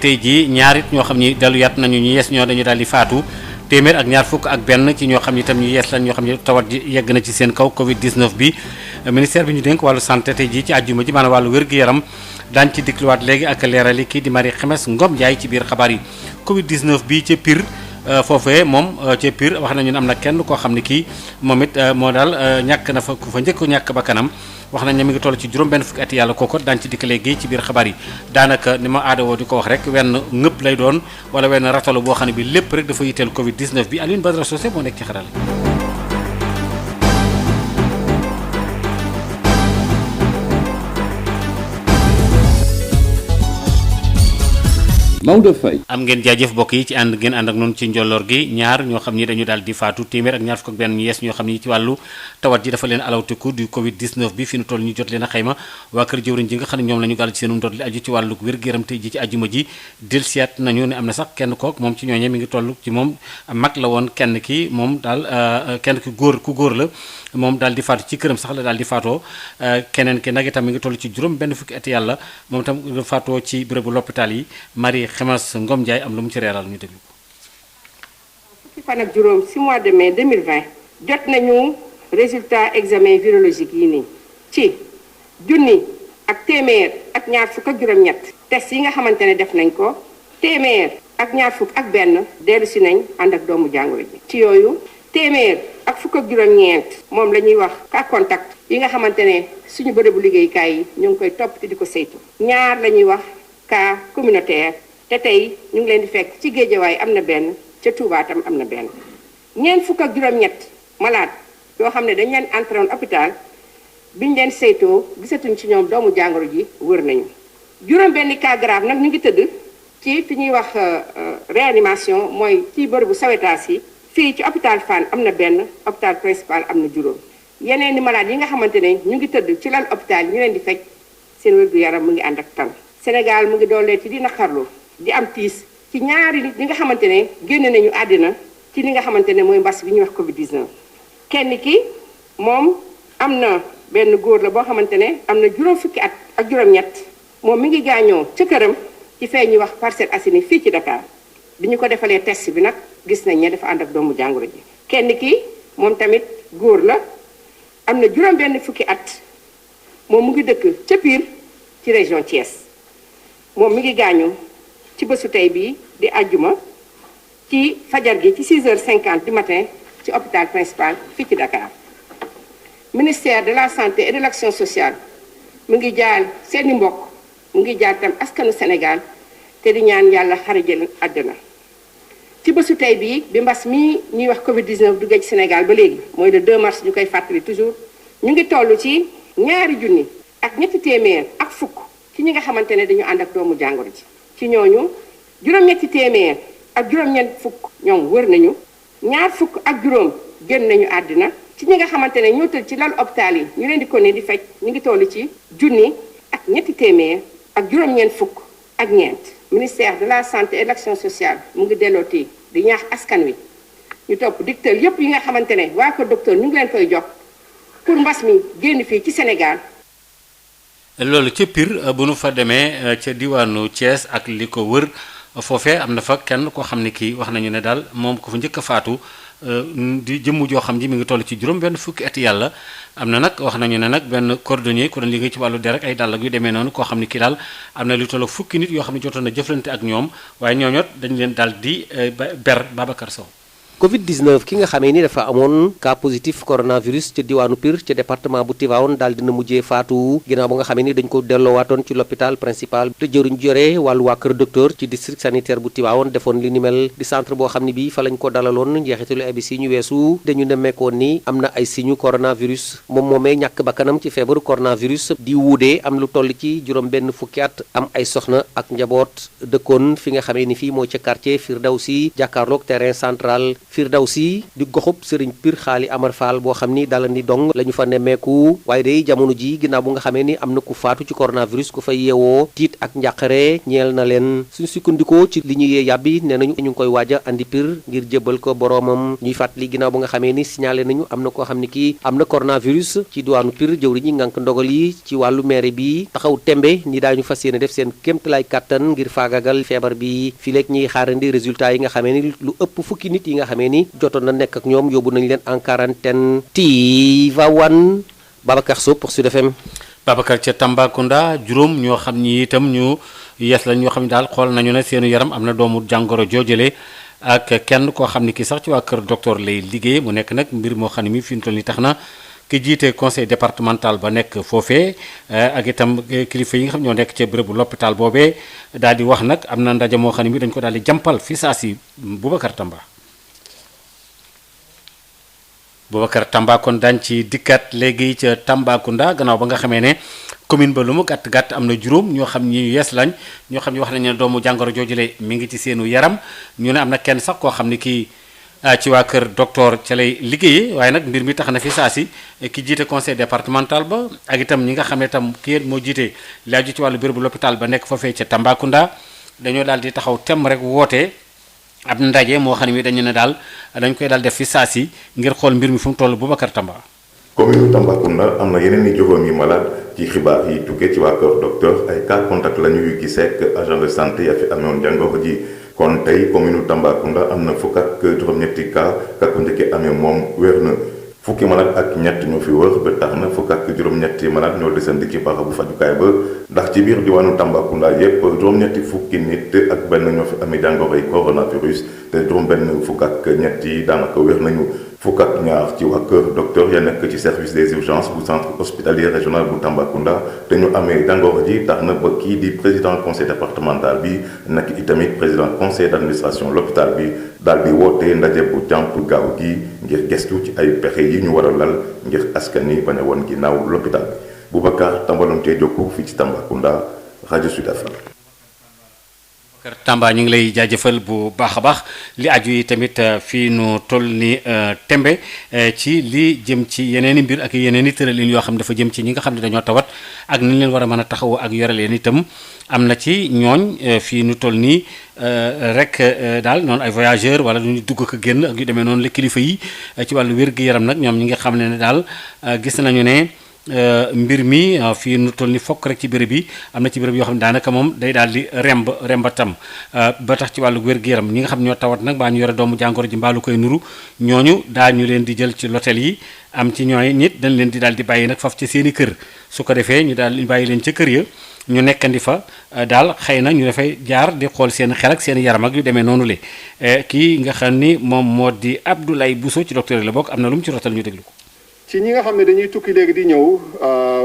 tey jii ñaar it ñoo xam ni delluwaat nañu ñu yees ñoo dañu daal di faatu téeméer ak ñaar fukk ak benn ci ñoo xam ni itam ñu yees lañ ñoo xam ni tawat ji yegg na ci seen kaw Covid 19 bi ministère bi ñu dénk wàllu santé tey jii ci àjjuma ji maanaam wàllu wér-gu-yaram daañu ci dikluwaat léegi ak leerali kii di Marie Khemesse Ngom Ndiaye ci biir xabaar yi Covid 19 bi ca Pire. foofee moom ca Pire wax nañu ne am na kenn koo xam ne kii moom it moo daal ñàkk na fa ku fa njëkk ñàkk ba kanam wax nañ ne mi ngi toll ci juróom-benn fukki at yàlla kooko daañu ci dikk léegi ci biir xabaar yi daanaka ni ma aada woo di ko wax rek wenn ngëpp lay doon wala wenn ratalu boo xam ne bi lépp rek dafa yitteel Covid 19 bi Alioune Badara Socé moo nekk ci xaral Maodo Faye am ngeen jaajëf bokk yi ci ànd ngeen ànd ak noonu ci njolloor gi ñaar ñoo xam ni dañu daal di faatu téeméer ak ñaar fukk ak benn ñu yees ñoo xam ni ci wàllu tawat ji dafa leen alawtiku du Covid 19 bi fi nu toll ñu jot leen a xayma waa kër jëwriñ ji nga xam ne ñoom la ñu gàll ci seenum ndoot li aju ci wàllu wér-gu-yaram tey ji ci ajuma ji delsiyaat nañu ne am na sax kenn kook moom ci ñooñe mi ngi toll ci moom mag la woon kenn ki moom daal kenn ki ku góor la moom daal di faatu ci këram sax la daal di faatoo keneen ki nag itam mi ngi toll ci juróom benn fukki at yàlla moom itam faatoo ci bérébu l'hôpital yi Marie Khemesse Ngom Ndiaye am lu mu ci reeral ñu déglu ko. fukki fan ak juróom ci mois de mai 2020 jot nañu résultat examen virologique yi nii ci junni ak téeméer ak ñaar fukk ak juróom-ñett test yi nga xamante ne def nañ ko téeméer ak ñaar fukk ak benn dellu si nañ ànd ak doomu jàngoro ji ci yooyu téeméer ak fukk ak juróom-ñeent moom la ñuy wax cas contact yi nga xamante ne suñu bërëbu liggéeykaay yi ñu ngi koy topp te di ko saytu ñaar la ñuy wax cas communautaire te tey ñu ngi leen di fekk ci Géejawaay am na benn ca Touba tam am na benn ñeent fukk ak juróom-ñett malade yoo xam ne dañ leen entré woon hôpital biñ leen saytoo gisatuñ ci ñoom doomu jàngoro ji wër nañu juróom benn cas grave nag ñu ngi tëdd ci fi ñuy wax réanimation mooy ci bërëbu Sawétas yi fii ci hôpital Fann am na benn hôpital principal am na juróom yeneen ni malade yi nga xamante ne ñu ngi tëdd ci lal hôpital yi ñu leen di fekk seen wér-gu-yaram mu ngi ànd ak tan Sénégal mu ngi doolee ci di naqarlu di am tiis ci ñaari nit ñi nga xamante ne génn nañu àddina ci li nga xamante ne mooy mbas bi ñuy wax Covid 19. kenn ki moom am na benn góor la boo xamante ne am na juróom fukki at ak juróom-ñett moom mi ngi gaañoo ca këram ci fee ñuy wax Parcelles Assainies fii ci Dakar bi ñu ko defalee test bi nag gis nañ ne dafa ànd ak doomu jàngoro ji. kenn ki moom tamit góor la am na juróom benn fukki at moom mu ngi dëkk ca Pire ci région Thiès moom mi ngi gaañu ci bésu tey bii di àjjuma ci fajar gi ci 6h50 du matin ci hôpital principal fii ci Dakar ministère de la santé et de l'action sociale mu ngi jaal seeni mbokk mu ngi jaal tam askanu Sénégal te di ñaan yàlla xarijal àddina ci bésu tey bii bi mbas mii ñuy wax Covid 19 duggee ci Sénégal ba léegi mooy le 2 mars ñu koy fàttali toujours ñu ngi toll ci ñaari junni ak ñetti téeméer ak fukk ci ñi nga xamante ne dañu ànd ak doomu jàngoro ji ci ñooñu juróom-ñetti téeméer ak juróom-ñeent fukk ñoom wër nañu ñaar fukk ak juróom génn nañu àddina ci ñi nga xamante ne ñoo tëdd ci lal hôpital yi ñu leen di ko ne di faj ñu ngi toll ci junni ak ñetti téeméer ak juróom-ñeent fukk ak ñeent ministère de la santé et de l'action sociale mu ngi dellooti di ñaax askan wi ñu topp digtal yépp yi nga xamante ne waa ko docteur ñu ngi leen koy jox pour mbas mi génn fii ci Sénégal. loolu ca Pire bu nu fa demee ca diwaanu Thiès ak li ko wër foofee am na fa kenn koo xam ne kii wax nañu ne daal moom ko fa njëkk a faatu di jëmm joo xam ji mi ngi toll ci juróom benn fukki at yàlla am na nag wax nañu ne nag benn cordonnier ku doon liggéey ci wàllu der ak ay dàll ak yu demee noonu koo xam ne kii daal am na lu toll fukki nit yoo xam ne jotoon na jëflante ak ñoom waaye ñooñot dañu leen daal di ber Babacar Sow. Covid 19 ki nga xamee ni dafa amoon cas positif coronavirus ca diwaanu Pire ca département bu Tivaouane daal dina mujjee faatu ginnaaw ba nga xamee ni dañ ko delloowaatoon ci l'hôpital principal te jëruñ jore wàllu waa kër docteur ci district sanitaire bu Tivaouane defoon li ni mel di centre boo xam ne bii fa lañ ko dalaloon njeexitalu ABC ñu weesu dañu nemmeekoon ni am na ay signe coronavirus moom moomee ñàkk bakkanam ci feebaru coronavirus di wuudee am lu toll ci juróom benn fukki at am ay soxna ak njaboot dëkkoon fi nga xamee ni fii moo ca quartier Firdawsi jàkkaarloog terrain central Firdawsi di goxub Serigne Pir Xaali Amar Fall boo xam ni dalandi dong la ñu fa nemmeeku waaye day jamono ji ginnaaw bu nga xamee ni am na ku faatu ci coronavirus ku fay yeewoo tiit ak njàqare ñeel na leen suñu sukkandikoo ci li ñu yee yàbbi nee nañu ñu ngi koy waaj a andi Pir ngir jébbal ko boroomam ñuy fàttali ginnaaw bu nga xamee ni signalé nañu am na koo xam ni kii am na coronavirus ci diwaanu Pir jëwriñ ñi ngànk ndogal yi ci wàllu maire bi taxaw tembe ni daañu fas yéene def seen kéemtalaay kàttan ngir faagagal feebar bi fii léegi ñuy xaarandi résultat yi nga xamee ni lu ëpp fukki nit yi nga xamee ni jotoon na nekk ak ñoom yóbbu nañu leen en quarantaine Tivaouane Babacar Sow pour Sud FM. Babacar ca Tambacounda juróom ñoo xam ni itam ñu yees la ñoo xam ne daal xool nañu ne seenu yaram am na doomu jàngoro joojale ak kenn koo xam ne kii sax ci waa kër docteur lay liggéey mu nekk nag mbir moo xam ne mi fi mu toll nii tax na ki jiite conseil départemental ba nekk foofee ak itam kilifa yi nga xam ñoo nekk ca bérébu l'hôpital boobee daal di wax nag am na ndaje moo xam ne mi dañ ko daal di jàmpal fi saa si Boubacar Tamba kon daañ ci dikkat léegi ca Tambacounda gannaaw ba nga xamee ne commune ba lu mu gàtt am na juróom ñoo xam ñi yees lañ ñoo xam ne wax nañu ne doomu jàngoro joojule mi ngi ci seenu yaram ñu ne am na kenn sax koo xam ne kii ci waa kër docteur ca lay liggéeyee waaye nag mbir mi tax na fi saa si ki jiite conseil départemental ba ak itam ñi nga xam ne itam kii moo jiite laaju ci wàllu bérébu l'hôpital ba nekk foofee ca Tambacounda dañoo daal di taxaw tem rek woote ab ndaje moo xam ne mi dañu ne daal dañ koy daal def fi saa si ngir xool mbir mi fu mu toll Boubacar Tamba. commune Tambacounda am na yeneen i juróomi malade ci xibaar yi tukkee ci waa kër docteur ay cas contact la ñu yu gisee ak agent de santé ya fi amoon jàngoro ji kon tey commune Tambacounda am na fukk ak juróom-ñetti cas ka ko njëkkee amee moom wér na fukki malade ak ñett ñoo fi wër ba tax na fukk ak juróom-ñetti malade ñoo desandi ci barabu fajukaay ba ndax ci biir diwaanu Tambacounda yépp juróom-ñetti fukki nit ak benn ñoo fi amee jàngoro yi coronavirus te juróom-benn fukk ak ñett yi daanaka wér nañu fukk ak ñaar ci waa kër docteur ya nekk ci service des urgences bu centre hospitalier régional bu Tambacounda te ñu amee jàngoro ji tax na ba kii di président conseil départemental bi nekk itamit président conseil d'administration l'hôpital bi daal di woote ndaje bu jàmp gaaw gi ngir gestu ci ay pexe yi ñu war a lal ngir askan wi bañ a woon ginnaaw l'hôpital bi Boubacar Tambalonte Jokku fii ci Tambacounda rajo Sud FM. Tamba ñu ngi lay jaajëfal bu baax a baax li aju yi tamit fii nu toll ni tembe ci li jëm ci yeneen i mbir ak yeneen i tëralin yoo xam dafa jëm ci ñi nga xam ne dañoo tawat ak ni ñu leen war a mën a taxawu ak yore leen itam am na ci ñooñ fii nu toll nii rek daal noonu ay voyageurs wala lu ñu dugg ko génn ak yu demee noonu la kilifa yi ci wàllu wér-gu-yaram nag ñoom ñi nga xam ne daal gis nañu ne mbir mi fii nu toll ni fokk rek ci béréb bi am na ci béréb yoo xam ne daanaka moom day daal di remba tam ba tax ci wàllu wér-gu-yaram ñi nga xam ñoo tawat nag baa ñu yore doomu jàngoro ji mbaalu koy nuru ñooñu daañu leen di jël ci l'hôtel yi am ci ñooy nit dañ leen di daal di bàyyi nag faf ci seen i kër su ko defee ñu daal di bàyyi leen ca kër ya ñu nekkandi fa daal xëy na ñu dafay jaar di xool seen xel ak seen yaram ak yu demee noonu le kii nga xam ni moom moo di Abdoulaye Bousso ci docteur yi la bokk am na lu mu ci rotal ñu déglu ko. ci ñi nga xam ne dañuy tukki léegi di ñëw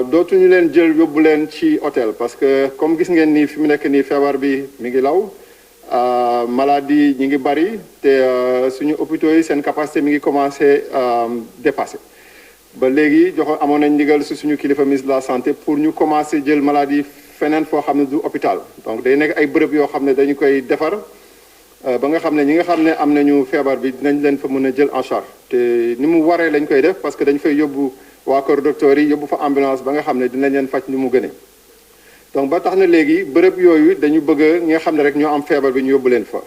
dootuñu leen jël yóbbu leen ci hôtel parce que comme gis ngeen ni fi mu nekk nii feebar bi mi ngi law maladie ñi ngi bari te suñu hôpitaux yi seen capacité mi ngi commencé dépassé ba léegi amoon nañ ndigal si suñu kilifa ministre de la santé pour ñu commencé jël maladie feneen foo xam ne du hôpital donc day nekk ay bërëb yoo xam ne dañu koy defar ba nga xam ne ñi nga xam ne am nañu feebar bi dinañ leen fa mën a jël en charge te ni mu waree lañ koy def parce que dañ fay yóbbu waa kër docteur yi yóbbu fa ambulance ba nga xam ne dinañ leen faj ni mu gënee donc ba tax na léegi bërëb yooyu dañu bëgg ñi nga xam ne rek ñoo am feebar bi ñu yóbbu leen fa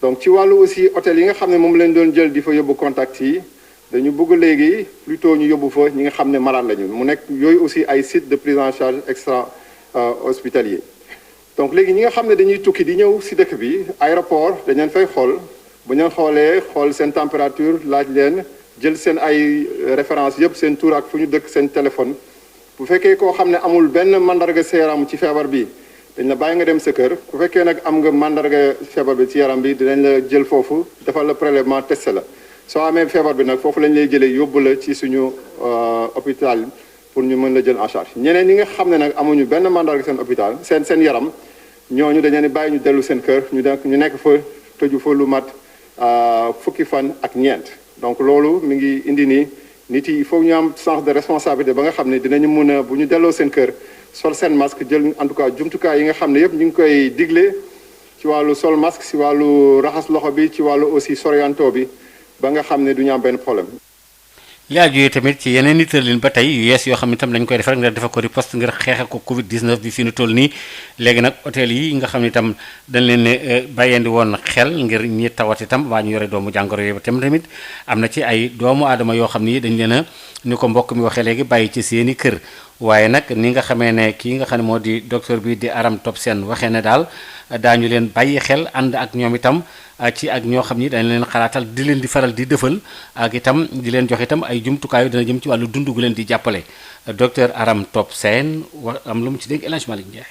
donc ci wàllu aussi hôtel yi nga xam ne moom lañ doon jël di fa yóbbu contact yi dañu bëgg léegi plutôt ñu yóbbu fa ñi nga xam ne malade lañu mu nekk yooyu aussi ay site de prise en charge extra hospitalier donc léegi ñi nga xam ne dañuy tukki di ñëw si dëkk bi aéroport dañ leen fay xool bu ñu xoolee xool seen température laaj leen jël seen ay référence yëpp seen tur ak fu ñu dëkk seen téléphone bu fekkee koo xam ne amul benn mandarga sa yaram ci feebar bi dañ la bàyyi nga dem sa kër bu fekkee nag am nga mandarga feebar bi ci yaram bi dinañ la jël foofu defal la prélèvement testé la soo amee feebar bi nag foofu lañ lay jëlee yóbbu la ci suñu hôpital pour ñu mën la jël en charge ñeneen ñi nga xam ne nag amuñu benn mandarga seen hôpital seen yaram ñooñu dañu leen di bàyyi ñu dellu seen kër ñu nekk fa tëju fa lu mat fukki fan ak ñeent donc loolu mi ngi indi nii nit yi il faut ñu am sens de responsabilité ba nga xam ne dinañu mën a bu ñu delloo seen kër sol seen masque jël en tout cas jumtukaay yi nga xam ne yëpp ñu ngi koy digle ci wàllu sol masque ci wàllu raxas loxo bi ci wàllu aussi sorianto bi ba nga xam ne du ñu am benn problème. li aju yi tamit ci yeneen i tëralin ba tey yu yees yoo xam ne itam dañ koy def rek nga defa ko riposte ngir xeexe ko Covid 19 bi fi nu toll nii léegi nag hôtel yi nga xam ne itam dañ leen ne bàyyeendi woon xel ngir ñi tawat itam waa ñu yore doomu jàngoro yooyu tamit am na ci ay doomu aadama yoo xam ni dañ leen a ni ko mbokk mi waxee léegi bàyyi ci seeni kër waaye nag ni nga xamee ne kii nga xam ne moo di docteur bi di Aram Top Sène waxee ne daal daañu leen bàyyi xel ànd ak ñoom itam ci ak ñoo xam ni dañ leen xalaatal di leen di faral di dëfal ak itam di leen jox itam ay jumtukaay dina jëm ci wàllu dund gu leen di jàppale docteur Aram Top Sène wax am lu mu ci dégg El Hadj Malick Ndiaye.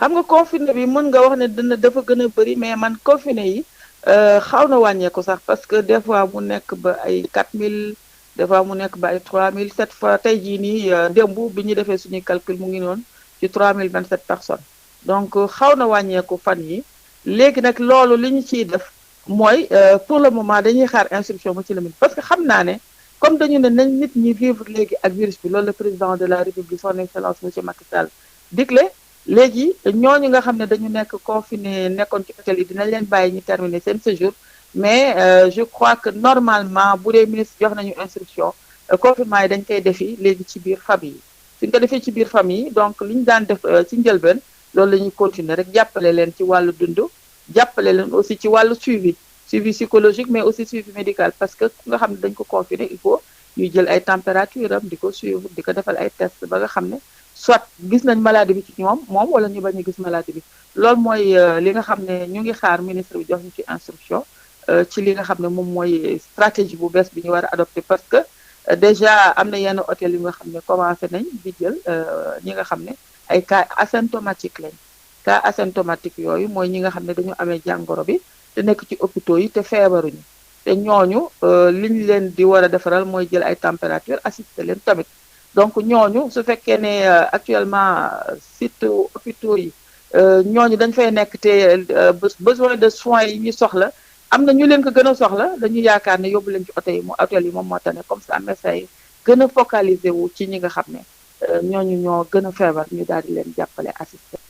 xam nga confiné bi mën nga wax ne dafa gën a bëri mais man confiné yi xaw na wàññeeku sax parce que des fois mu nekk ba ay 4000 des fois mu nekk ba ay 3000 cette fois tey jii nii démb bi ñu defee suñuy calcul mu ngi noonu ci 3027 personnes donc xaw na wàññeeku fan yi léegi nag loolu li ñu ciy def mooy pour le moment dañuy xaar instruction mu ci la parce que xam naa ne comme dañu ne nañ nit ñi vivre léegi ak virus bi loolu le président de la république son excellence monsieur Macky Sall digle léegi ñooñu nga xam ne dañu nekk confiné nekkoon ci hôtel yi dinañ leen bàyyi ñu terminer seen séjour mais je crois que normalement bu dee ministre jox nañu instruction confinement yi dañ koy defi léegi ci biir famille yi suñ ko defee ci biir famille yi donc li ñu daan def ci njëlbeen loolu la ñuy continuer rek jàppale leen ci wàllu dund jàppale leen aussi ci wàllu suivi psychologique mais aussi suivi médical parce que ku nga xam ne dañ ko confiné il faut ñuy jël ay température am di ko suivre di ko defal ay test ba nga xam ne soit gis nañ maladie bi ci moom wala ñu bañ a gis maladie bi loolu mooy li nga xam ne ñu ngi xaar ministre bi jox ñu ci instruction ci li nga xam ne moom mooy stratégie bu bees bi ñu war a adopté parce que déjà am na yenn hôtel yu nga xam ne commencé nañ di jël ñi nga xam ne ay cas asymptomatique lañ cas asymptomatique yooyu mooy ñi nga xam ne dañu amee jàngoro bi te nekk ci hôpitaux yi te feebaruñu te ñooñu li ñu leen di war a defaral mooy jël ay température assister leen tamit donc ñooñu su fekkee ne actuellement site hôpitaux yi ñooñu dañ fay nekk te besoin de soins yi ñu soxla am na ñu leen ko gën a soxla dañu yaakaar ne yóbbu leen ci hôtel yi moom moo tax ne comme ça médecin yi gën a focaliser wu ci ñi nga xam ne ñooñu ñoo gën a feebar ñu daal di leen jàppale assister.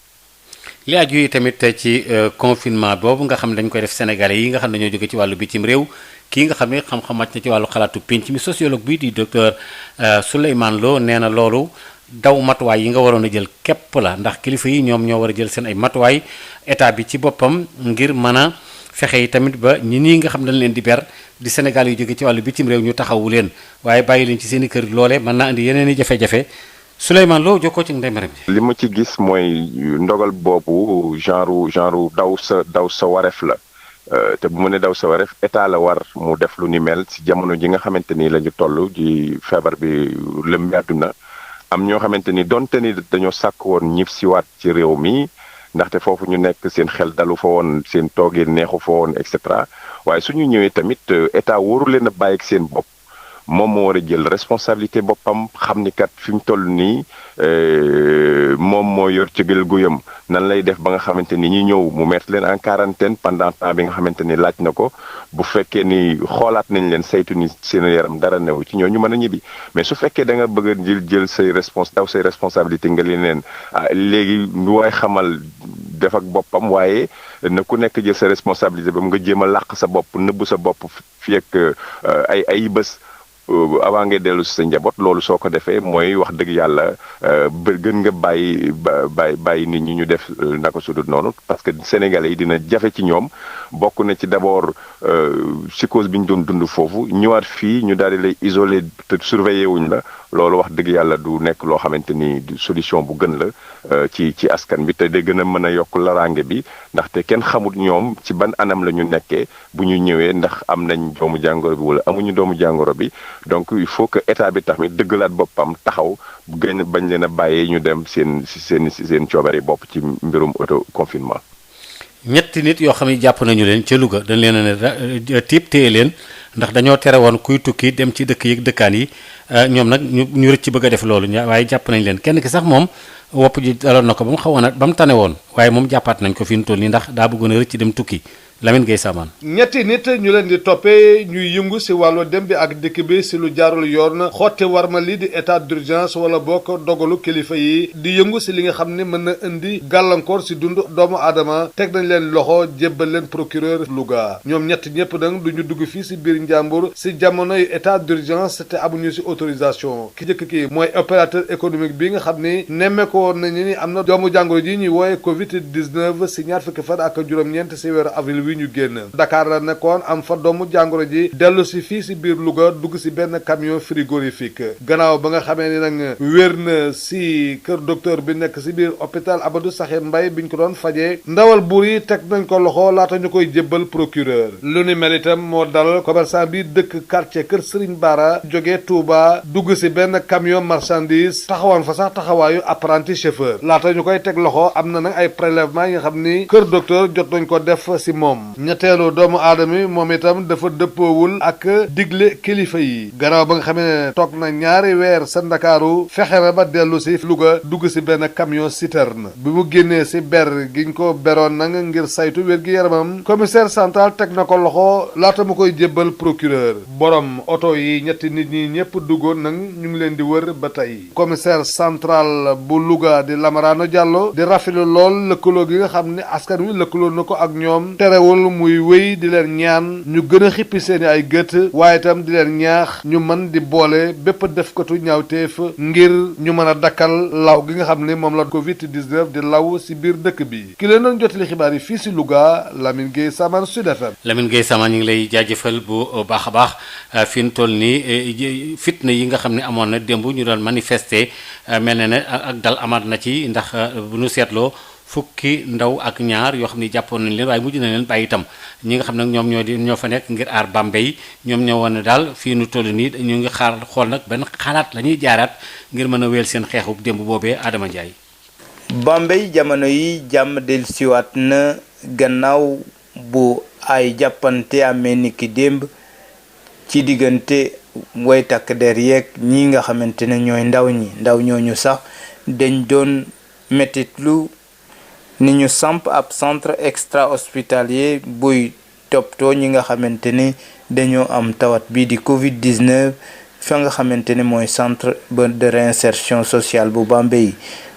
li aju yi tamit ci confinement boobu nga xam ne dañ koy def sénégalais yi nga xam ne dañoo jóge ci wàllu bitim réew kii nga xam ne xam-xam màcc na ci wàllu xalaatu pénc mi sociologue bi di docteur Souleymane Lo nee na loolu daw matuwaay yi nga waroon a jël képp la ndax kilifa yi ñoom ñoo war a jël seen ay matuwaay état bi ci boppam ngir mën a fexe yi tamit ba ñi nga xam dañ leen di ber di Sénégal yu jóge ci wàllu bitim réew ñu taxawu leen waaye bàyyi leen ci seen i kër loole mën naa indi yeneen i jafe-jafe Souleymane Lo jokkoo ci Ndeye Marème li ma ci gis mooy ndogal boobu genre daw sa wareef la te bu mu ne daw sa wareef état la war mu def lu ni mel ci jamono ji nga xamante ni la ñu toll ji feebar bi lëmbi àdduna am ñoo xamante ni donte ni dañoo sàkk woon ñib siwaat ci réew mi ndaxte foofu ñu nekk seen xel dalu fa woon seen toogee neexu fa woon et cetera waaye suñu ñëwee tamit état wóoru leen a bàyyi ak seen bopp moom moo war a jël responsabilité boppam xam ni kat fi mu toll nii moom moo yor cëgal guyam nan lay def ba nga xamante ni ñi ñëw mu mettre leen en quarantaine pendant temps bi nga xamante ni laaj na ko bu fekkee ni xoolaat nañ leen saytu ni seen yaram dara new ci ñoo ñu mën a ñibbi mais su fekkee da nga bëgg a jël say responsabilité nga leen léegi lu waay xamal def ak boppam waaye na ku nekk jël sa responsabilité ba nga jéem a làq sa bopp nëbb sa bopp fi ak ay bés avant ngay dellu si sa njaboot loolu soo ko defee mooy wax dëgg yàlla gën nga bàyyi nit ñi ñu def naka su dul noonu parce que sénégalais yi dina jafe ci ñoom bokk na ci d'abord psychose bi ñu doon dund foofu ñëwaat fii ñu daal di lay isolé te surveillé wuñ la loolu wax dëgg yàlla du nekk loo xamante ni solution bu gën la ci askan bi te day gën a mën a yokk laraange bi ndaxte kenn xamut ñoom ci ban anam la ñu nekkee bu ñu ñëwee ndax am nañ doomu jàngoro bi wala amuñu doomu jàngoro bi donc il faut que état bi tamit dëggalaat boppam taxaw gën bañ leen a bàyyee ñu dem seen coobari bopp ci mbirum auto confinement. ñetti nit yoo xam ne jàpp nañu leen ca Louga dañ leen a ne tiib téye leen ndax dañoo tere woon kuy tukki dem ci dëkk yi dëkkaan yi ñoom nag ñu rëcc bëgg a def loolu waaye jàpp nañ leen kenn ki sax moom wopp ji daloon na ko ba mu xawoon ba mu tane woon waaye moom jàppaat nañ ko fi mu toll nii ndax daa bëggoon a rëcc dem tukki Lamine Gueye Samane. ñetti nit ñu leen di toppee ñuy yëngu si wàllu dem bi ak dikk bi si lu jaarul yoon xotti warma li di état d'urgence wala bokk dogalu kilifa yi di yëngu si li nga xam ne mën na indi gàllankoor si dund doomu aadama teg nañ leen loxo jébbal leen procureur Louga ñoom ñett ñëpp nag du ñu dugg fii si biir njàmbur si jamonoy état d'urgence te amuñu si autorisation ki njëkk ki mooy opérateur économique bi nga xam ni nemmeeku woon nañu ni am na doomu jàngoro ji ñuy wooye Covid 19 si ñaar fukki fan ak juróom-ñeent si weeru avril wi ñu génn Dakar la nekkoon am fa doomu jàngoro ji dellu si fii si biir Louga dugg si benn camion frigorifique gannaaw ba nga xamee ni nag wér na si kër docteur bi nekk si biir hôpital Amadou Sakhir Mbaye biñ ko doon fajee ndawal buur yi teg nañ ko loxo laata ñu koy jébbal procureur lu ni mel itam moo dal commerçant bi dëkk quartier kër Serigne Bara jógee Touba dugg si benn camion marchandise taxawaan fa sax taxawaayu apprenti chauffeur laata ñu koy teg loxo am na nag ay prélèvement yi nga xam ni kër docteur jot nañ ko def si moom ñetteelu doomu aadama moom itam dafa dëppoowul ak digle kilifa yi gannaaw ba nga xamee ne toog na ñaari weer sa Ndakaaru fexe na ba dellu si Louga dugg si benn camion citerne bi mu génnee si ber giñ ko beroon nag ngir saytu wér-gi-yaramam commissaire central teg na ko loxo laata mu koy jébbal procureur borom oto yi ñetti nit ñi ñëpp duggoon nag ñu ngi leen di wër ba tey commissaire central bu Louga di Lamarano Diallo di rafetlu lool lëkkaloo gi nga xam ne askan wi lëkkaloo na ko ak ñoom terewul muy wéy di leen ñaan ñu gën a xippi seeni ay gët waaye itam di leen ñaax ñu mën di boole bépp defkatu ñaawteef ngir ñu mën a dakkal law gi nga xam ne moom la Covid 19 di law si biir dëkk bi ki leen doon jotali xibaar yi fii si Louga Lamine Gueye Samane Sud FM. Lamine Gueye Samane ñu ngi lay jaajëfal bu baax a baax fi mu toll nii fitna yi nga xam ne amoon na démb ñu doon manifester mel na ne ak dal amaat na ci ndax bu ñu seetloo fukki ndaw ak ñaar yoo xam ne jàppoon nañ leen waaye mujj na leen bàyyi itam ñi nga xam nag ñoom ñoo fa nekk ngir aar Bambey ñoom ñoo woon ne daal fii nu toll nii ñu ngi xool nag benn xalaat la ñuy jaaraat ngir mën a wéyal seen xeexu démb boobee Adama Ndiaye. Bambey jamono yi jàmm dellusiwaat na gannaaw bu ay jàppante amee niki démb ci diggante way takk der yeeg ñi nga xamante ne ñooy ndaw ñooñu sax dañ doon mettitlu ni ñu samp ab centre extra hospitalier buy toppatoo ñi nga xamante ne dañoo am tawat bii di Covid 19 fa nga xamante ne mooy centre de réinsertion sociale bu Bambey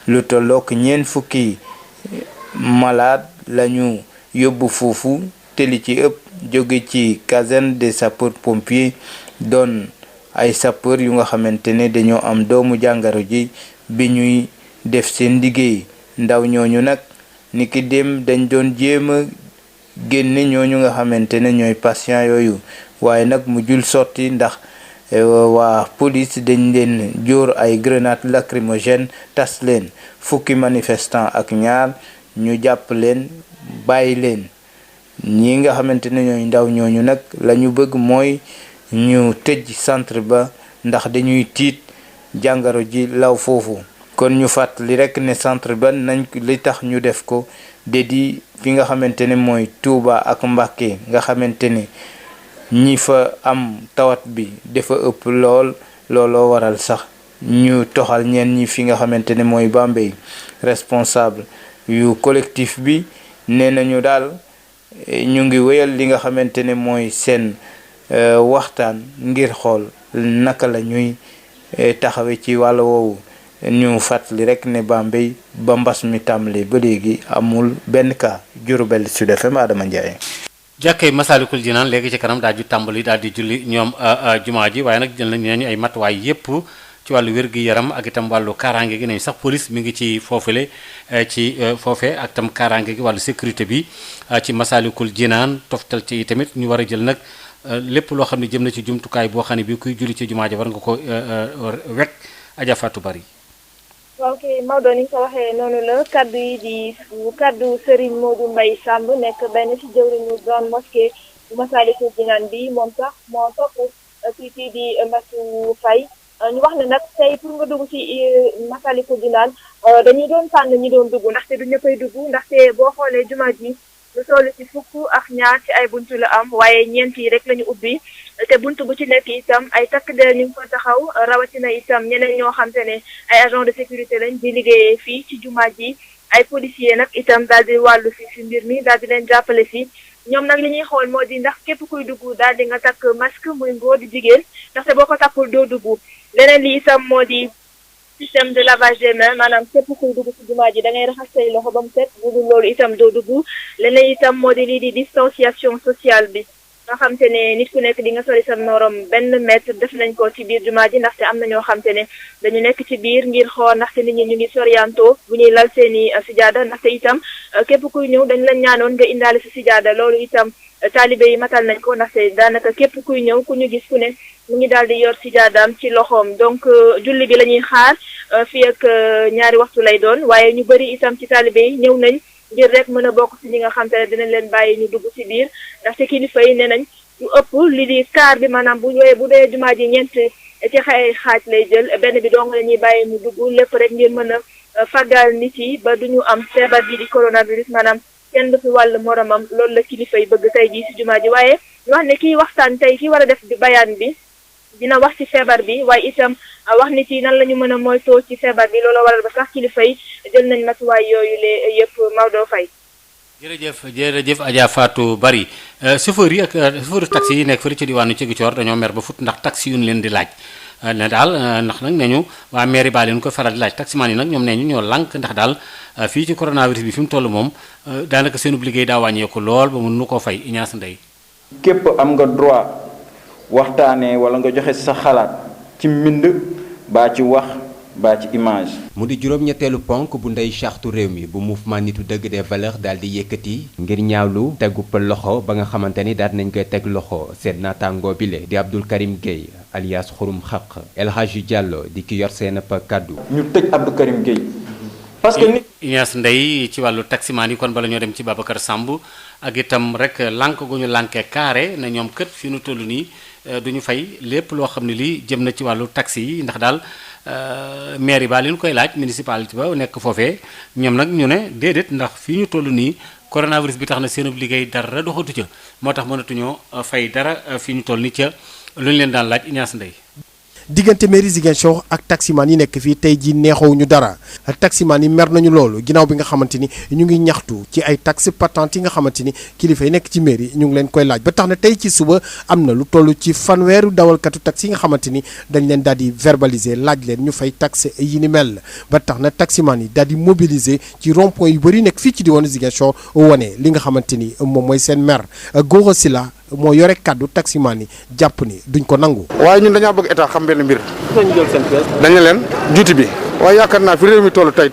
lu tollook ñeent fukki malade lañu yóbbu foofu te li ci ëpp jóge ci caserne des sapeurs pompiers doon ay sapeur yu nga xamante ne dañoo am doomu jàngaro ji bi ñuy def seen liggéey ndaw ñooñu nag niki dem dañ doon jéem a génne ñooñu nga xamante ne ñooy patient yooyu waaye nag mujjul sotti ndax waa police dañ leen jóor ay grenade lacrymogène tas leen fukki manifestant ak ñaar ñu jàpp leen bàyyi leen ñi nga xamante ne ñooy ndaw ñooñu nag la ñu bëgg mooy ñu tëj centre ba ndax dañuy tiit jàngaro ji law foofu kon ñu fàttali rekk ne centre ba nañ li tax ñu def ko dédi fi nga xamante ne mooy Touba ak Mbacké nga xamante ne ñi fa am tawat bi dafa ëpp looloo waral sax ñu toxal ñenn ñi fi nga xamante ne mooy Bambey responsable yu collectif bi nee nañu daal ñu ngi wéyal li nga xamante ne mooy seen waxtaan ngir xool naka la ñuy taxawe ci wàll woowu ñu fàttali rek ne Bambey ba mbas mi tàmbalee ba léegi amul benn cas. Diourbel Sud FM Adama Ndiaye. jàkkee Masaalikul Jinaan léegi ci kanam daal di tàmbali daal di julli ñoom jumaa ji waaye nag jël nañu ay matuwaay yépp ci wàllu wér-gi-yaram ak itam wàllu kaaraange gi nañu sax police mi ngi ci foofule ci foofe ak itam kaaraange gi wàllu sécurité bi ci Masaalikul Jinaan toftal ci tamit ñu war a jël nag lépp loo xam ne jëm na ci jumtukaay boo xam ne bi kuy julli ci jumaa ji war nga ko wekk Adja Fatou Bari. ok Maodo ni nga ko waxee noonu la kaddu yi di kaddu Serigne Modou Mbaye Samb nekk benn ci jëwriñu grande mosquée bu Masaalikul Jinaan bi moom sax moo topp kii di Mbassou Faye ñu wax ne nag tey pour nga dugg ci Masaalikul Jinaan dañuy doon tànn ñi doon dugg ndaxte du ñëppay dugg ndaxte boo xoolee jumaa ji lu toll ci fukk ak ñaar ci ay buntu la am waaye ñeent yi rek la ñu ubbi te buntu bu ci nekk itam ay takk der ñu ngi ko taxaw rawatina itam ñeneen ñoo xam te ne ay agent de sécurité lañ di liggéeyee fii ci jumaa ji ay policiers nag itam daal di wàllu si mbir mi daal di leen jàppale si ñoom nag li ñuy xool moo di ndax képp kuy dugg daal di nga takk masque muy góor di jigéen ndaxte boo ko takkul doo dugg leneen li itam moo di système de lavage des mains maanaam képp kuy dugg ci jumaa ji da ngay raxas say loxo ba mu set bu dul loolu itam doo dugg leneen itam moo di lii di distanciation sociale bi nga xam te ne nit ku nekk di nga sori sa morom benn mètre def nañ ko ci biir jumaa ji ndaxte am na ñoo xam te ne dañu nekk ci biir ngir xool ndaxte nit ñi ñu ngi sorianto bu ñuy lal seeni sijaada ndaxte itam képp kuy ñëw dañ la ñaanoon nga indaale sa sijaada loolu itam taalibe yi matal nañ ko ndaxte daanaka képp kuy ñëw ku ñu gis ku ne mu ngi daal di yor sijaadaam ci loxoom donc julli bi la ñuy xaar fii ak ñaari waxtu lay doon waaye ñu bëri itam ci taalibe yi ñëw nañ ngir rek mën a bokk ci ñi nga xam te ne dinañ leen bàyyi ñu dugg ci biir ndaxte kilifa yi nee nañ lu ëpp li di kaar bi maanaam bu ñëwee bu dee jumaa ji ñeent ci xaaj lay jël benn bi dong la ñuy bàyyi mu dugg lépp rek ngir mën a fàggal nit yi ba duñu am feebar bi di coronavirus maanaam kenn du fi wàll moromam loolu la kilifa yi bëgg tey jii ci jumaa ji waaye ñu wax ne kii waxtaan tey ki war a def bayaan bi dina wax ci feebar bi waaye itam wax nit yi nan la ñu mën a moytoo ci feebar bi loolu waral ba sax kilifa yi jël nañ matuwaay yooyu le yëpp Maodo Faye. jërëjëf Adja Fatou Bari chauffeur yi ak chauffeur taxi yi nekk fële ci diwaanu Ziguinchor dañoo mer ba fut ndax taxi yu ñu leen di laaj ne daal ndax nag nee ñu waa mairie baa leen ko faral di laaj taximaan yi nag ñoom nee ñu ñoo lànk ndax daal fii ci coronavirus bi fi mu toll moom daanaka seen liggéey daa wàññeeku lool ba mun nu koo fay Ignace Ndeye. képp am nga droit waxtaanee wala nga joxe sa xalaat ci mbind baa ci wax baa ci image. mu di juróom-ñetteelu ponk bu ndey charte réew mi bu mouvement nitu dëgg des valeurs daal di yëkkati ngir ñaawlu tegu loxo ba nga xamante ni daal nañ koy teg loxo seen naataangoo bile di Abdoul Karim Gueye alias Xurum Xaq El Hadji Diallo di ki yor seen kàddu. ñu tëj Abdou Karim Gueye. parce que nit Ignace Ndeye ci wàllu taximaan yi kon bala ñoo dem ci Babacar Samb ak itam rek lànk gu ñu lànkee carré na ñoom kët fi nu toll nii du ñu fay lépp loo xam ne lii jëm na ci wàllu taxi yi ndax daal maire yi baa leen koy laaj municipalité ba nekk foofee ñoom nag ñu ne déedéet ndax fii ñu toll nii coronavirus bi tax na seen liggéey dara doxatu ca moo tax mënatuñoo fay dara fii ñu toll nii ca lu ñu leen daan laaj Ignace Ndeye. diggante mairie Ziguinchor ak taximaan yi nekk fii tey jii neexawuñu dara taximaan yi mer nañu loolu ginnaaw bi nga xamante ni ñu ngi ñaxtu ci ay taxes patentes yi nga xamante ni kilifa yi nekk ci mairie ñu ngi leen koy laaj ba tax na tey ci suba am na lu toll ci fanweeru dawalkatu taxi yi nga xamante ni dañ leen daal di verbaliser laaj leen ñu fay taxe yi ni mel ba tax na taximaan yi daal di mobiliser ci rond point yu bëri nekk fii ci diwaanu Ziguinchor wane li nga xamante ni moom mooy seen mer Gora Sylla moo yore kàddu taximaan yi jàpp ni duñ ko nangu. waaye ñun dañaa bëgg état xam benn mbir. dañu jël seen pièce. dañu leen juuti bi. waaye yaakaar naa fi réew mi toll tey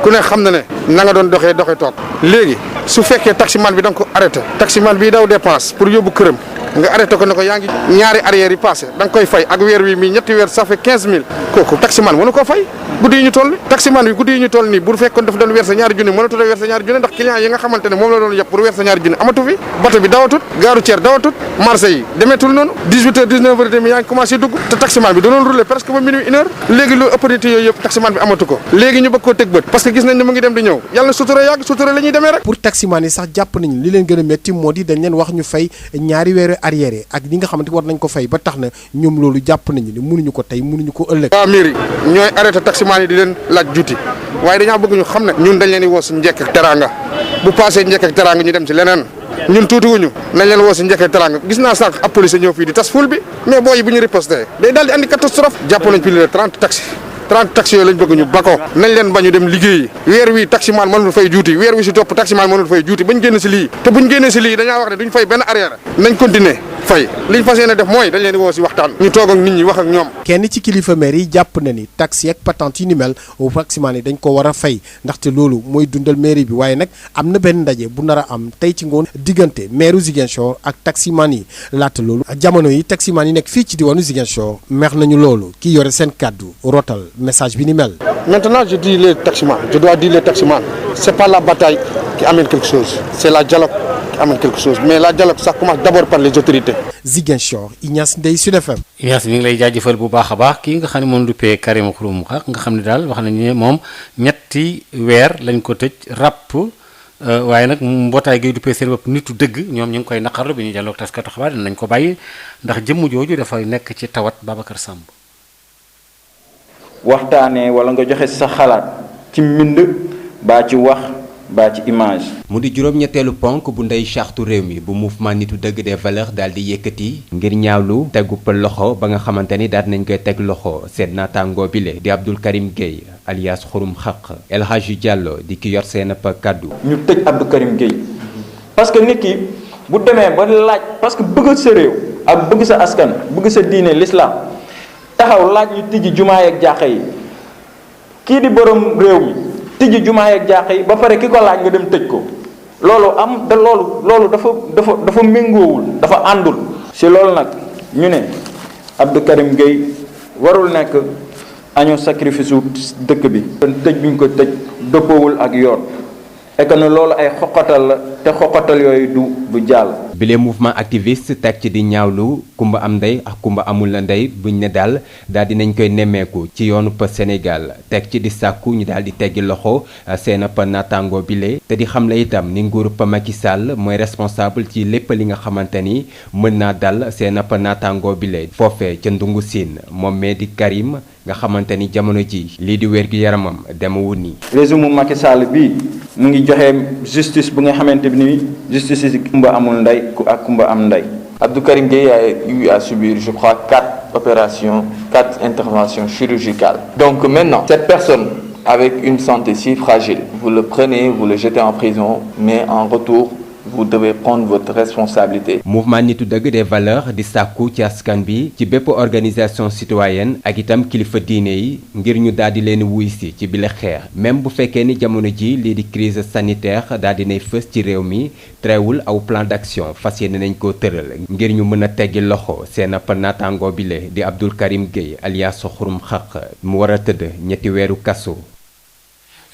ku ne xam na ne na nga doon doxee toog. léegi su fekkee taximaan bi da nga ko arrêté. taximaan bi daw dépense pour yóbbu këram nga arrêté ko ne ko yaa ngi ñaari arrière yi passé da nga koy fay ak weer wi mi ñetti weer ça fait 15000 kooku taximaan mënu ko fay. guddi yi ñu toll taximaan bi guddi yi ñu toll nii bu fekkoon dafa doon weer sa ñaari junni mënatu a weer sa ñaari junni ndax client yi nga xamante ne moom la doon yëpp pour weer sa ñaari junni amatu fi bato bi dawatut gaaru ceer dawatut marché yi demeetul noonu 18h 19h yaa ngi commencé dugg te taximaan bi da doon rouler presque ba minuit 1h léegi lu opportunité yooyu yëpp taximaan bi amatu ko léegi ñu bëgg koo teg bët parce que gis nañ ne mu ngi dem di ñëw yàlla na sutura yàgg sutura la ñuy demee rek. pour taximaan yi sax jàpp nañu li leen gën a métti moo di dañ leen wax ñu fay ñaari weeru arrière ak li nga xamante war nañ ko fay ba tax na ñoom loolu jàpp nañu ni mënuñu ko tey mënuñu ko ëllëg. waa mairie ñooy arrêté taximaan yi di leen laaj juuti waaye dañaa bëgg ñu xam ne ñun dañ leen di woo si njekk ak teraanga bu passé njekk ak teraanga ñu dem si leneen ñun tuutiwuñu nañ leen woo si njekk ak teraanga gis naa sànq ab police ñëw fii di tas ful bi mais booy yi bu ñu riposté day daal di andi catastrophe jàpp nañ plus de 30 taxi yooyu lañ bëgg ñu bako nañ leen bañu dem liggéeyi weer wi taximaan mënul fay juuti weer wi si topp taximaan mënul fay juuti bañ génn si lii te buñ génnee si lii dañaa wax ne duñ fay benn arrière nañ continuer fay liñ fas yéene def mooy dañ leen di woo si waxtaan ñu toog ak nit ñi wax ak ñoom. kenn ci kilifa maire yi jàpp na ni taxi ak patente yi ni mel taximaan yi dañ ko war a fay ndaxte loolu mooy dundal mairie bi waaye nag am na benn ndaje bu nar a am tey ci ngoon diggante maire Ziguinchor ak taximaan yi laata loolu jamono yi taximaan yi nekk fii ci diwaanu Ziguinchor meex nañu loolu ki yore seen kàddu rotal message bi ni mel. Maintenant je dis les taximans je dois dire les taximans c'est pas la bataille qui amène quelque chose c'est la dialogue qui amène quelque chose mais la dialogue ça commence d'abord par les autorités. Ziguinchor Ignace Ndeye Sud FM. Ignace mi ngi lay jaajëfal bu baax a baax kii nga xam ne moom duppee Karim Xurum Xaq nga xam ne daal wax nañu ne moom ñetti weer lañ ko tëj ràpp waaye nag mbootaay gay duppee seen bopp nitu dëgg ñoom ñu ngi koy naqarlu bi ñu jàlloog taskatu xabaar nañ ko bàyyi ndax jëmm jooju dafay nekk ci tawat Babacar Samb. waxtaanee wala nga joxe sa xalaat ci mbind baa ci wax baa ci image. mu di juróom-ñetteelu ponk bu ndey chartu réew mi bu mouvement nitu dëgg des valeurs daal di yëkkati ngir ñaawlu tegu pa loxo ba nga xamante ni daal nañ koy teg loxo seen naataangoo bile di Abdoul Karim Gueye alias Xurum Xaq El Hadji Diallo di ki yor seen pa kaddu. ñu tëj Abdou Karim Gueye parce que nit ki bu demee ba laaj parce que bëgg sa réew ak bëgg sa askan bëgg sa diine l'islam taxaw laaj ñu tijji jumaa ak jàkka yi kii di borom réew mi tijji jumaa ak jàkka yi ba pare ki ko laaj nga dem tëj ko loolu dafa méngoowul dafa àndul. si loolu nag ñu ne Abdou Karim Gueye warul nekk añu sacrifice wu dëkk bi. kon tëj bi ñu ko tëj dëppoowul ak yoon et que ne loolu ay xoqatal la te xoqatal yooyu du jàll. bile mouvement activiste teg ci di ñaawlu kumba am ndey ak kumba amul la ndey buñ ne daal dinañ koy nemmeeku ci yoonu pa Sénégal teg ci di sàkku ñu daal di teggi loxo seen pa naataango bile te di xamle itam ni nguuru pa Macky Sall mooy responsable ci lépp li nga xamante ni mën naa dal seen pa naataango bile foofee ca Ndungu Siin moom mee di Karim nga xamante ni jamono ji lii di wér gu yaramam demewul nii. régime Macky Sall bii mu ngi joxe justice bu nga xamante ni justice yi kumba amul ndey ak kumba am ndey. Abdou Karim Gueye a eu à subir, je crois, 4 opérations, 4 interventions chirurgicales. Donc maintenant, cette personne avec une santé si fragile, vous le prenez, vous le jetez en prison, mais en retour, vous devez prendre votre responsabilité. mouvement nitu dëgg des valeurs di sàkku ci askan bi ci bépp organisation citoyenne ak itam kilifa diine yi ngir ñu daal di leen wuy si ci bile xeex même bu fekkee ni jamono ji lii di crise sanitaire daal di nay fës ci réew mi treewul aw plan d'action fas yéene nañ koo tëral ngir ñu mën a teggi loxo seen ab naataango bile di Abdoul Karim Gueye alias Xurum Xaq mu war a tëdd ñetti weeru kaso.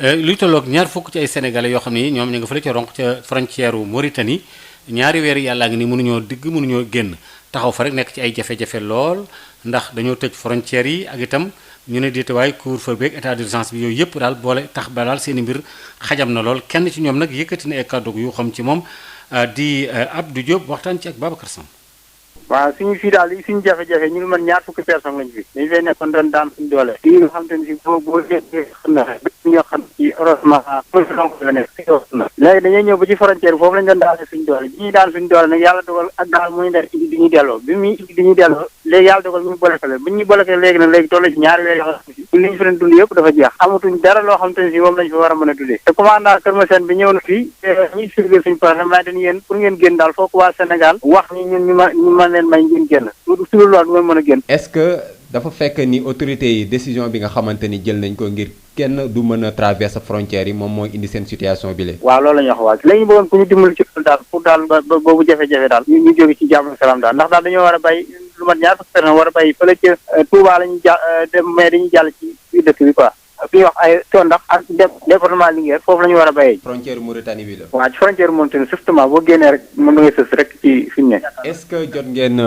luy tolloog ñaar fukk ci ay sénégalais yoo xam ni ñoom ñu nga fële ca ronk ca frontière u Mauritanie ñaari weer yàllaa ngi ni mënuñoo digg mënuñoo génn taxaw fa rek nekk ci ay jafe-jafe lool ndax dañoo tëj frontières yi ak itam ñu ne déetewaay couvre-feu beeg état d'urgence bi yooyu yëpp daal boole tax ba daal seen i mbir xajam na lool kenn ci ñoom nag yëkkati na ay kàddu yu xam ci moom di Abdou Diop waxtaan ci ak Babacar Sam. waaw suñu fii daal li suñu jafe-jafe ñu ngi mën ñaar fukki personnes lañu fi dañu fay nekkoon doon daan suñu doole fii nga xam te ne si boo xam na ñoo xam ci heureusement donc la nekk léegi dañuy ñëw ba ci frontière bi foofu lañu doon daane suñu doole bi ñuy daan suñu doole nag yàlla dogal ak daal mu ñu def indi di ñuy delloo bi muy indi di ñuy delloo léegi yàlla dogal mu ñu bolekale bu ñu bolekale léegi nag léegi toll ci ñaari weer yoo xam ne li ñu fi leen dund yëpp dafa jeex amatuñ dara loo xam te ne si moom lañu fi war a mën a dundee te commandant Kër Masène bi ñëw na fii ñuy surveiller suñu problème waaye dañu yéen pour ngeen génn daal foofu waa Sénégal wax ni ñun ñu mën leen may ngeen génn su loolu du ngeen mën a génn. est-ce que dafa fekk ni autorités yi décision bi nga xamante ni jël nañ ko ngir kenn du mën a traverser frontières yi moom mooy indi seen situation bi la. waaw loolu la ñu wax waaw léegi ñu bëggoon ku ñu dimbali ci loolu daal pour daal ba boobu jafe-jafe daal ñu jóge ci jàmm salaam daal ndax daal dañoo war a bay lu mat ñaar fukki personnes war a bay fële ca Touba la ñuy dem mais dañuy jàll ci biir dëkk bi quoi fi ñuy wax ay Tondax ak département Linguère foofu la ñu war a bayee. frontière Mauritanie bi la. waaw ci frontière Mauritanie justement boo génnee rek mën nga sës rek ci fi ñu ne. est-ce que jot ngeen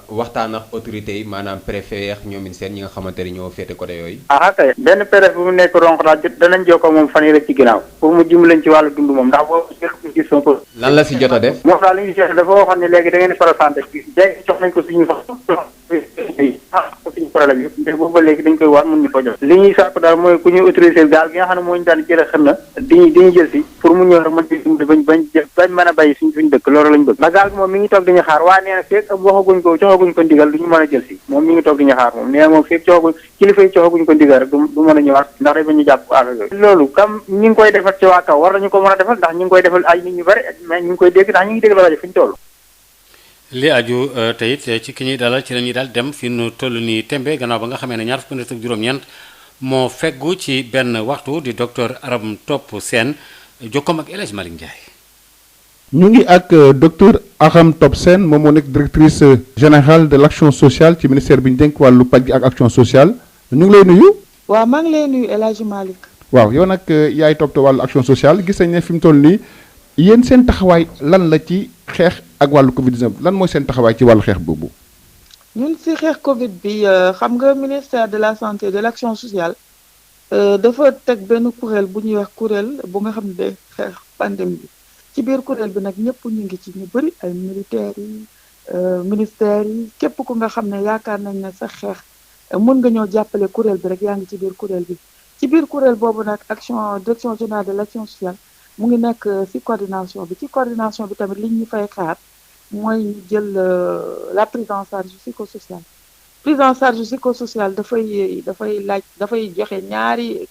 waxtaan ak autorités yi maanaam préfet ak ñoom seen ñi nga xamante ni ñoo féete côté yooyu. ah kay benn préfet bu mu nekk ronk daal danañ jokkoo moom fan yii rek ci ginnaaw pour mu dimbali ci wàllu dund moom ndax boobu gis son ko. lan la si jot a def. moom daal li ñu jot dafa waxoon ne léegi da ngeen di faral santé jox nañ ko suñu suñu problème yëpp ndax boobu ba léegi dañ koy war mun ñu ko jox li ñuy sàkku daal mooy ku ñuy autorisé gaal gi nga xam ne moo ñu daan jëlee xel na diñu jël si pour mu ñëw rek mën ci bañ mën a bàyyi suñu dëkk loolu lañ bëgg ndax gaal gi moom mi ngi toog diñu xaar waaye nee na feeg waxaguñ ko joxaguñ ko ndigal du ñu mën a jël si moom mi ngi toog diñu xaar moom nee na moom feeg joxaguñ kilifa yi joxaguñ ko ndigal rek du mën a ñëwaat ndax day ba ñu jàpp affaire yooyu loolu comme ñi ngi koy defal ci waa kaw war nañu ko mën a defal ndax ñi ngi koy defal ay nit ñu bari mais ñi ngi koy dégg ndax ñi ngi dégg la rajo fi ñu toll li aju teyit ci ki ñuy dalal ci la ñuy daal dem fi nu toll nii tembe gannaaw ba nga xamee ne ñaar fukki nit ak juróom-ñeent moo feggu ci benn waxtu di docteur Aram Top Sène jokkoom ak El Hadj Malick Ndiaye. ñu ngi ak docteur Aram Top Sène moom moo nekk directrice générale de l'action sociale ci ministère bi ñu dénk wàllu paj gi ak action sociale ñu ngi lay nuyu. waaw maa ngi lay nuyu El Hadj Malick. waaw yow nag yaay toppatoo wàllu action sociale gis nañ ne fi mu toll nii yéen seen taxawaay lan la ci xeex ak wàllu Covid 19 lan mooy seen taxawaay ci wàllu xeex boobu. ñun si xeex Covid bi xam nga ministère de la santé et de l'action sociale dafa teg benn kuréel bu ñuy wax kuréel bu nga xam ne day xeex pandémie bi ci biir kuréel bi nag ñëpp ñu ngi ci ñu bëri ay militaires yi ministères yi képp ku nga xam ne yaakaar nañ ne sa xeex mën nga ñoo jàppale kuréel bi rek yaa ngi ci biir kuréel bi ci biir kuréel boobu nag direction générale de l'action sociale mu ngi nekk ci coordination bi tamit li ñu fay xaar mooy ñu jël la prise en charge psychosociale prise en charge psychosociale dafay joxe ñaari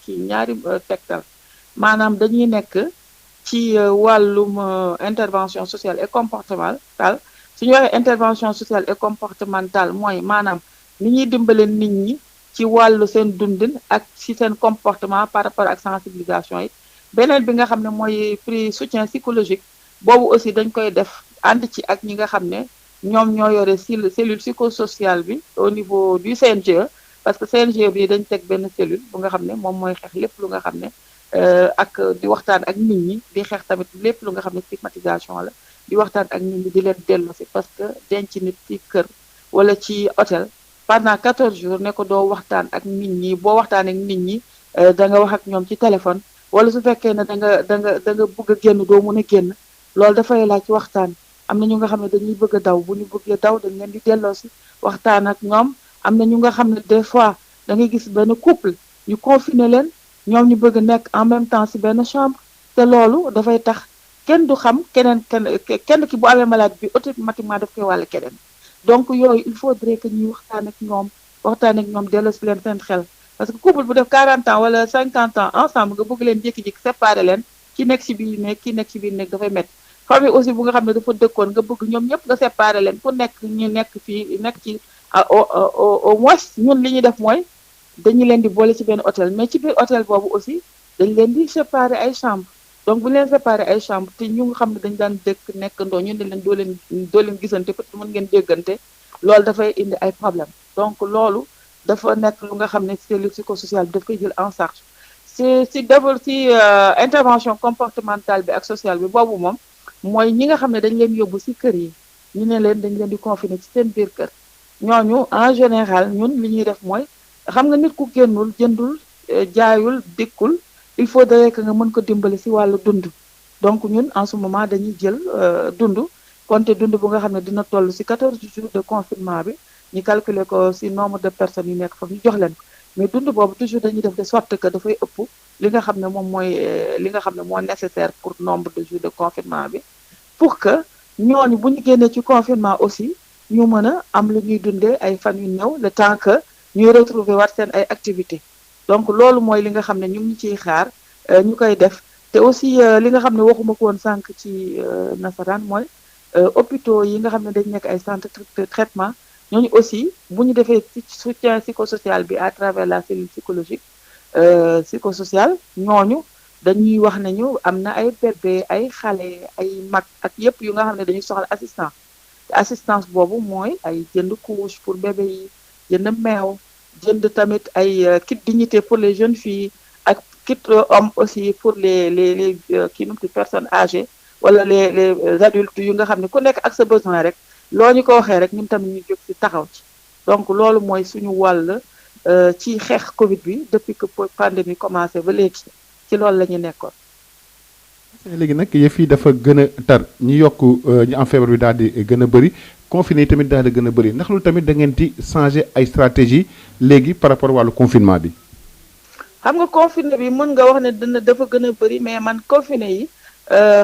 tegtal maanaam dañuy nekk ci wàllum intervention sociale et comportementale su ñu waxee intervention sociale et comportementale mooy maanaam ni ñuy dimbale nit ñi ci wàllu seen dundin ak ci seen comportement par rapport ak sensibilisation yi beneen bi nga xam ne mooy prix soutien psychologique boobu aussi dañ koy def ànd ci ak ñi nga xam ne ñoom ñoo yore cellule psychosociale bi au niveau du CNGE parce que CNGE bi dañ teg benn cellule bu nga xam ne moom mooy xeex lépp lu nga xam ne ak di waxtaan ak nit ñi di xeex tamit lépp lu nga xam ne stigmatisation la di waxtaan ak nit ñi di leen dellu si parce que denc nit ci kër wala ci hôtel pendant 14 jours ne ko doo waxtaan ak nit ñi boo waxtaan ak nit ñi da nga wax ak ñoom ci téléphone wala su fekkee ne da nga bëgg a génn doo mën a génn loolu dafay laaj waxtaan am na ñu nga xam ne dañuy bëgg a daw bu ñu bëggee daw dañ leen di delloo si waxtaan ak ñoom am na ñu nga xam ne des fois da ngay gis benn couple ñu confiné leen ñoom ñu bëgg a nekk en même temps si benn chambre te loolu dafay tax kenn du xam kenn ki bu amee malade bi automatiquement daf koy wàll keneen donc yooyu il faudrait que ñuy waxtaan ak ñoom delloo si leen seen xel parce que couple bu def 40 ans wala 50 ans ensemble nga bëgg leen jékki-jékki séparer leen ki nekk ci biir nekk ki nekk ci biir nekk dafay métti famille aussi bu nga xam ne dafa dëkkoon nga bëgg ñoom ñëpp nga séparer leen ku nekk ñu nekk fii nekk ci au moins ñun li ñuy def mooy dañu leen di boole ci benn hôtel mais ci biir hôtel boobu aussi dañ leen di séparer ay chambre donc bu ñu leen séparer ay chambre te ñu nga xam ne dañ daan dëkk nekkandoo ñu ne leen doo leen gisante peut-être mën ngeen déggante loolu dafay indi ay problème donc loolu dafa nekk lu nga xam ne cellule psychosociale bi daf koy jël en charge si intervention comportementale bi ak sociale bi boobu moom mooy ñi nga xam ne dañ leen yóbbu si kër yi ñu ne leen dañ leen di confiner ci seen biir kër ñooñu en général ñun li ñuy def mooy xam nga nit ku génnul jëndul jaayul dikkul il faudrait que nga mën ko dimbali si wàllu dund donc ñun en ce moment dañuy jël dund compte dund bu nga xam ne dina toll si 14 jours de confinement bi ñu calculer ko si nombre de personnes yu nekk foofu ñu jox leen ko mais dund boobu toujours dañuy def de sorte que dafay ëpp li nga xam ne moom mooy li nga xam ne moo nécessaire pour nombre de jours de confinement bi pour que ñooñu bu ñu génnee ci confinement aussi ñu mën a am lu ñuy dundee ay fan yu néew le temps que ñuy retrouver waat seen ay activités donc loolu mooy li nga xam ne ñu ngi ciy xaar ñu koy def te aussi li nga xam ne waxuma ko woon sànq ci nasaraan mooy hôpitaux yi nga xam ne dañ nekk ay centre de traitement ñooñu aussi bu ñu defee soutien psychosocial bi à travers la cellule psychologique psychosociale ñooñu dañuy wax ne ñu am na ay bébé ay xale ay mag ak yépp yu nga xam ne dañuy soxla assistance boobu mooy ay jënd couche pour bébé yi jënd meew jënd tamit ay kit dignité pour les jeunes filles ak kit homme aussi pour les kii numti personnes âgées wala les adultes yu nga xam ne ku nekk ak sa besoin rek loo ñu ko waxee rek ñun tamit ñu jóg ci taxaw ci donc loolu mooy suñu wàll ci xeex Covid bi depuis que pandémie commencé ba léegi ci loolu la ñu nekkoon. léegi nag yëf yi dafa gën a tar ñi yokk ñu am feebar bi daal di gën a bëri confiné yi tamit daal di gën a bëri ndax loolu tamit da ngeen di changer ay stratégie léegi par rapport wàllu confinement bi. xam nga confiné bi mën nga wax ne dafa gën a bëri mais man confiné yi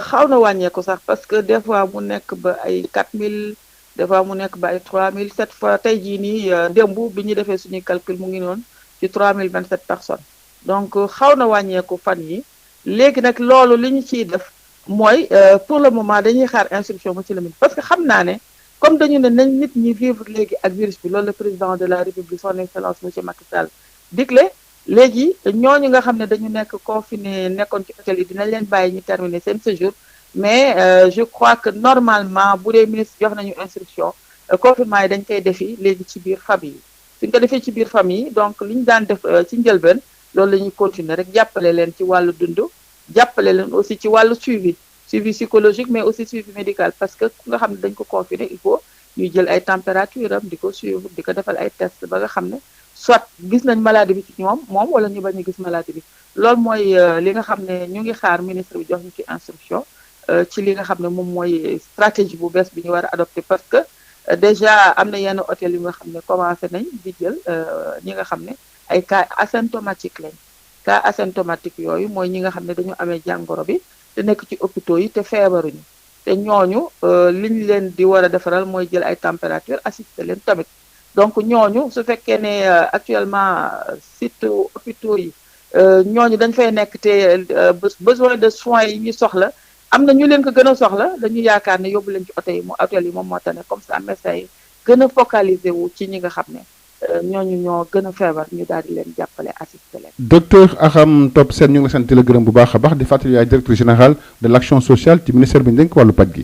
xaw na wàññeeku sax parce que des fois mu nekk ba ay 4000 des fois mu nekk ba ay 3000 cette fois tey jii nii démb bi ñu defee suñuy calcul mu ngi noonu ci 3027 personnes donc xaw na wàññeeku fan yi léegi nag loolu li ñu ciy def mooy pour le moment dañuy xaar instruction monsieur le ministre parce que xam naa ne comme dañu ne nañ nit ñi vivre léegi ak virus bi loolu le président de la république son excellence monsieur Macky Sall digle léegi ñooñu nga xam ne dañu nekk confiné nekkoon ci hôtel yi dinañ leen bàyyi ñu terminer seen séjour mais je crois que normalement bu dee ministre jox nañu instruction confinement yi dañ koy defi léegi ci biir famille yi suñ ko defee ci biir famille yi donc li ñu daan def ci njëlbeen loolu la ñuy continuer rek jàppale leen ci wàllu dund jàppale leen aussi ci wàllu suivi psychologique mais aussi suivi médical parce que ku nga xam ne dañ ko confiné il faut ñuy jël ay température am di ko suivre di ko defal ay test ba nga xam ne soit gis nañ maladie bi ci moom wala ñu bañ a gis maladie bi loolu mooy li nga xam ne ñu ngi xaar ministre bi jox ñu ci instruction ci li nga xam ne moom mooy stratégie bu bees bi ñu war a adopté parce que déjà am na yenn hôtel yu nga xam ne commencé nañ di jël ñi nga xam ne ay cas asymptomatique lañ cas asymptomatique yooyu mooy ñi nga xam ne dañu amee jàngoro bi te nekk ci hôpitaux yi te feebaruñu te ñooñu liñ leen di war a defaral mooy jël ay température assister leen tamit donc ñooñu su fekkee ne actuellement site hôpitaux yi ñooñu dañ fay nekk te besoin de soins yi ñu soxla am na ñu leen ko gën a soxla dañu yaakaar ne yóbbu leen ci hôtel yi moom moo tax ne comme ça médecins yi gën a focaliser wu ci ñi nga xam ne ñooñu ñoo gën a feebar ñu daal di leen jàppale assister leen. docteur Arame Top Sène ñu ngi la sant la gërëm bu baax a baax di fàttali yaay directeur général de l' action sociale ci ministère bi ñu dénk wàllu paj gi.